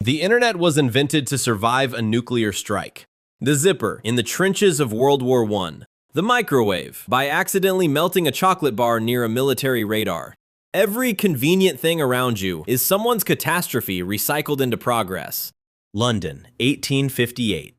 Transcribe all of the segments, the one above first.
The internet was invented to survive a nuclear strike. The zipper in the trenches of World War I. The microwave by accidentally melting a chocolate bar near a military radar. Every convenient thing around you is someone's catastrophe recycled into progress. London, 1858.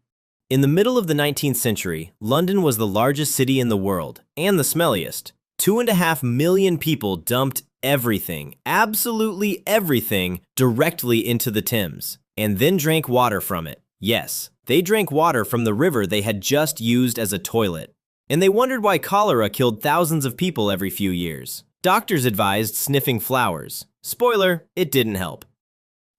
In the middle of the 19th century, London was the largest city in the world, and the smelliest. 2.5 million people dumped everything, absolutely everything, directly into the Thames, and then drank water from it. Yes, they drank water from the river they had just used as a toilet. And they wondered why cholera killed thousands of people every few years. Doctors advised sniffing flowers. Spoiler, it didn't help.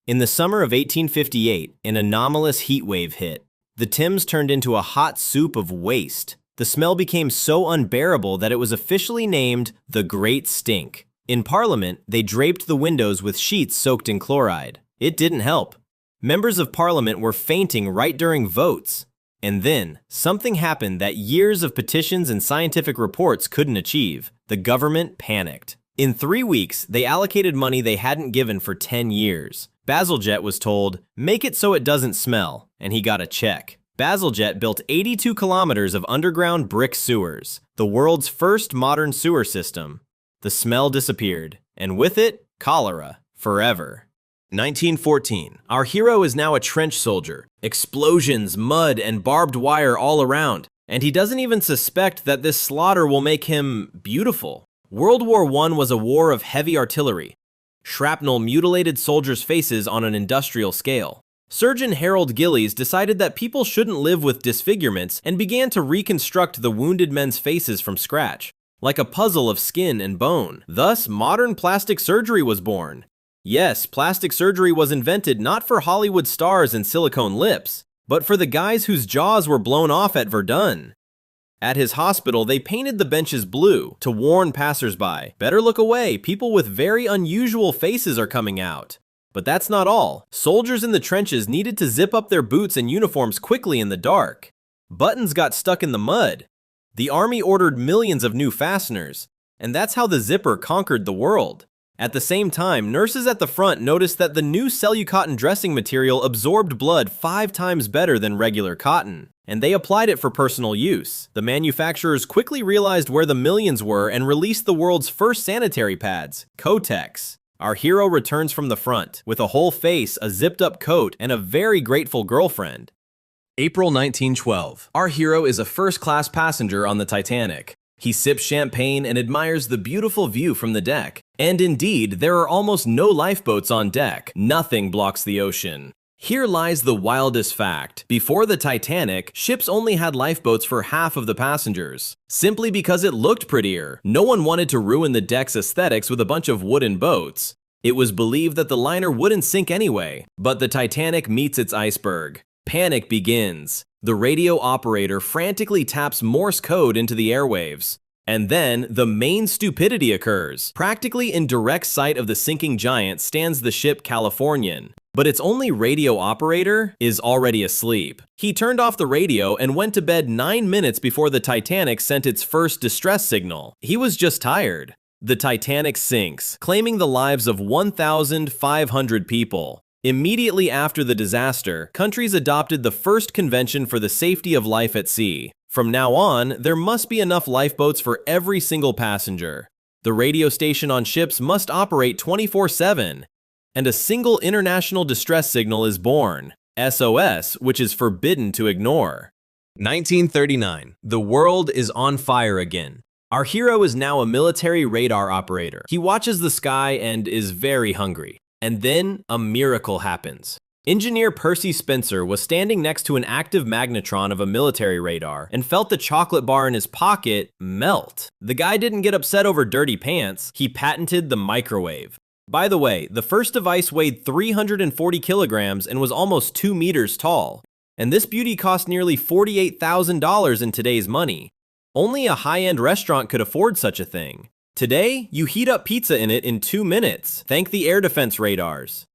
In the summer of 1858, an anomalous heat wave hit. The Thames turned into a hot soup of waste. The smell became so unbearable that it was officially named the Great Stink. In Parliament, they draped the windows with sheets soaked in chloride. It didn't help. Members of Parliament were fainting right during votes. And then, something happened that years of petitions and scientific reports couldn't achieve. The government panicked. In 3 weeks, they allocated money they hadn't given for 10 years. Bazalgette was told, "Make it so it doesn't smell," and he got a check. Bazalgette built 82 kilometers of underground brick sewers, the world's first modern sewer system. The smell disappeared, and with it, cholera, forever. 1914. Our hero is now a trench soldier. Explosions, mud, and barbed wire all around, and he doesn't even suspect that this slaughter will make him beautiful. World War I was a war of heavy artillery. Shrapnel mutilated soldiers' faces on an industrial scale. Surgeon Harold Gillies decided that people shouldn't live with disfigurements and began to reconstruct the wounded men's faces from scratch, like a puzzle of skin and bone. Thus, modern plastic surgery was born. Yes, plastic surgery was invented not for Hollywood stars and silicone lips, but for the guys whose jaws were blown off at Verdun. At his hospital, they painted the benches blue to warn passersby, "Better look away, people with very unusual faces are coming out." But that's not all. Soldiers in the trenches needed to zip up their boots and uniforms quickly in the dark. Buttons got stuck in the mud. The army ordered millions of new fasteners, and that's how the zipper conquered the world. At the same time, nurses at the front noticed that the new Cellucotton dressing material absorbed blood 5 times better than regular cotton, and they applied it for personal use. The manufacturers quickly realized where the millions were and released the world's first sanitary pads, Kotex. Our hero returns from the front, with a whole face, a zipped-up coat, and a very grateful girlfriend. April 1912. Our hero is a first-class passenger on the Titanic. He sips champagne and admires the beautiful view from the deck. And indeed, there are almost no lifeboats on deck. Nothing blocks the ocean. Here lies the wildest fact. Before the Titanic, ships only had lifeboats for half of the passengers. Simply because it looked prettier. No one wanted to ruin the deck's aesthetics with a bunch of wooden boats. It was believed that the liner wouldn't sink anyway. But the Titanic meets its iceberg. Panic begins. The radio operator frantically taps Morse code into the airwaves. And then, the main stupidity occurs. Practically in direct sight of the sinking giant stands the ship Californian. But its only radio operator is already asleep. He turned off the radio and went to bed 9 minutes before the Titanic sent its first distress signal. He was just tired. The Titanic sinks, claiming the lives of 1,500 people. Immediately after the disaster, countries adopted the first convention for the safety of life at sea. From now on, there must be enough lifeboats for every single passenger. The radio station on ships must operate 24/7. And a single international distress signal is born, SOS, which is forbidden to ignore. 1939. The world is on fire again. Our hero is now a military radar operator. He watches the sky and is very hungry. And then a miracle happens. Engineer Percy Spencer was standing next to an active magnetron of a military radar and felt the chocolate bar in his pocket melt. The guy didn't get upset over dirty pants. He patented the microwave. By the way, the first device weighed 340 kilograms and was almost 2 meters tall. And this beauty cost nearly $48,000 in today's money. Only a high-end restaurant could afford such a thing. Today, you heat up pizza in it in 2 minutes. Thank the air defense radars.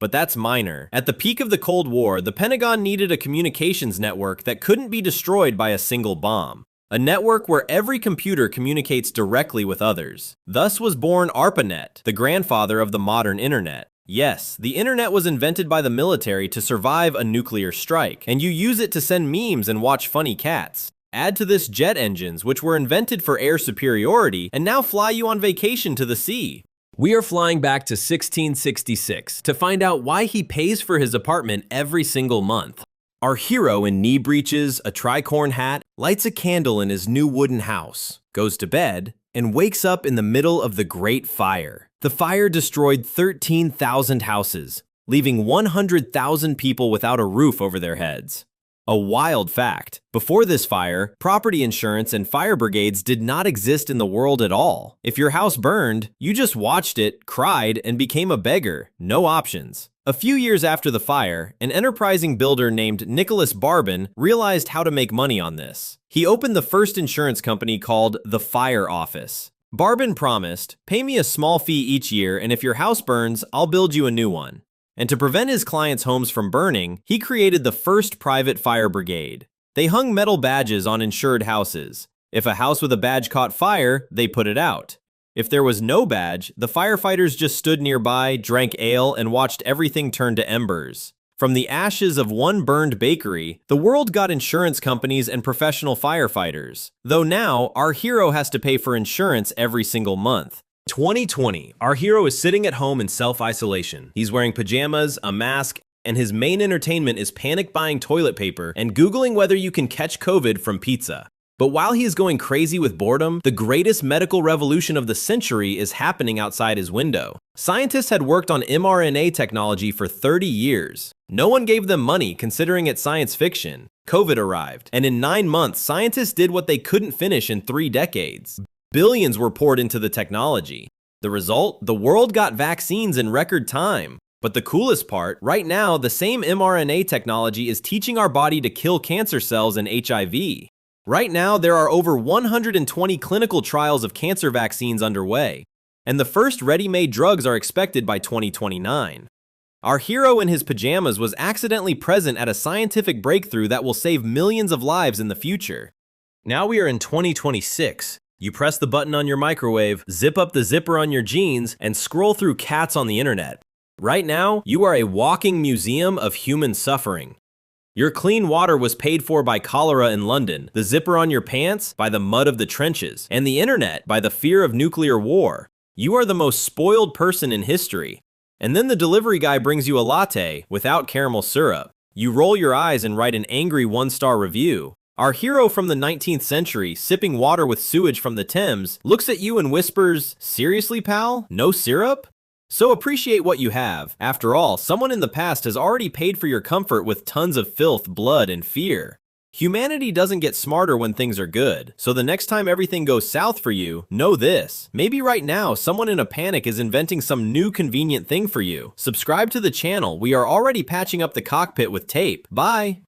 But that's minor. At the peak of the Cold War, the Pentagon needed a communications network that couldn't be destroyed by a single bomb. A network where every computer communicates directly with others. Thus was born ARPANET, the grandfather of the modern internet. Yes, the internet was invented by the military to survive a nuclear strike, and you use it to send memes and watch funny cats. Add to this jet engines, which were invented for air superiority and now fly you on vacation to the sea. We are flying back to 1666 to find out why he pays for his apartment every single month. Our hero in knee breeches, a tricorn hat, lights a candle in his new wooden house, goes to bed, and wakes up in the middle of the Great Fire. The fire destroyed 13,000 houses, leaving 100,000 people without a roof over their heads. A wild fact, before this fire, property insurance and fire brigades did not exist in the world at all. If your house burned, you just watched it, cried, and became a beggar. No options. A few years after the fire, an enterprising builder named Nicholas Barbin realized how to make money on this. He opened the first insurance company called the Fire Office. Barbin promised, "Pay me a small fee each year, and if your house burns, I'll build you a new one." And to prevent his clients' homes from burning, he created the first private fire brigade. They hung metal badges on insured houses. If a house with a badge caught fire, they put it out. If there was no badge, the firefighters just stood nearby, drank ale, and watched everything turn to embers. From the ashes of one burned bakery, the world got insurance companies and professional firefighters. Though now, our hero has to pay for insurance every single month. 2020, our hero is sitting at home in self-isolation. He's wearing pajamas, a mask, and his main entertainment is panic buying toilet paper and Googling whether you can catch COVID from pizza. But while he is going crazy with boredom, the greatest medical revolution of the century is happening outside his window. Scientists had worked on mRNA technology for 30 years. No one gave them money considering it's science fiction. COVID arrived, and in 9 months, scientists did what they couldn't finish in 3 decades. Billions were poured into the technology. The result? The world got vaccines in record time. But the coolest part, right now, the same mRNA technology is teaching our body to kill cancer cells and HIV. Right now, there are over 120 clinical trials of cancer vaccines underway, and the first ready-made drugs are expected by 2029. Our hero in his pajamas was accidentally present at a scientific breakthrough that will save millions of lives in the future. Now we are in 2026. You press the button on your microwave, zip up the zipper on your jeans, and scroll through cats on the internet. Right now, you are a walking museum of human suffering. Your clean water was paid for by cholera in London, the zipper on your pants by the mud of the trenches, and the internet by the fear of nuclear war. You are the most spoiled person in history. And then the delivery guy brings you a latte without caramel syrup. You roll your eyes and write an angry 1-star review. Our hero from the 19th century, sipping water with sewage from the Thames, looks at you and whispers, "Seriously, pal? No syrup?" So appreciate what you have. After all, someone in the past has already paid for your comfort with tons of filth, blood, and fear. Humanity doesn't get smarter when things are good, so the next time everything goes south for you, know this. Maybe right now, someone in a panic is inventing some new convenient thing for you. Subscribe to the channel. We are already patching up the cockpit with tape. Bye!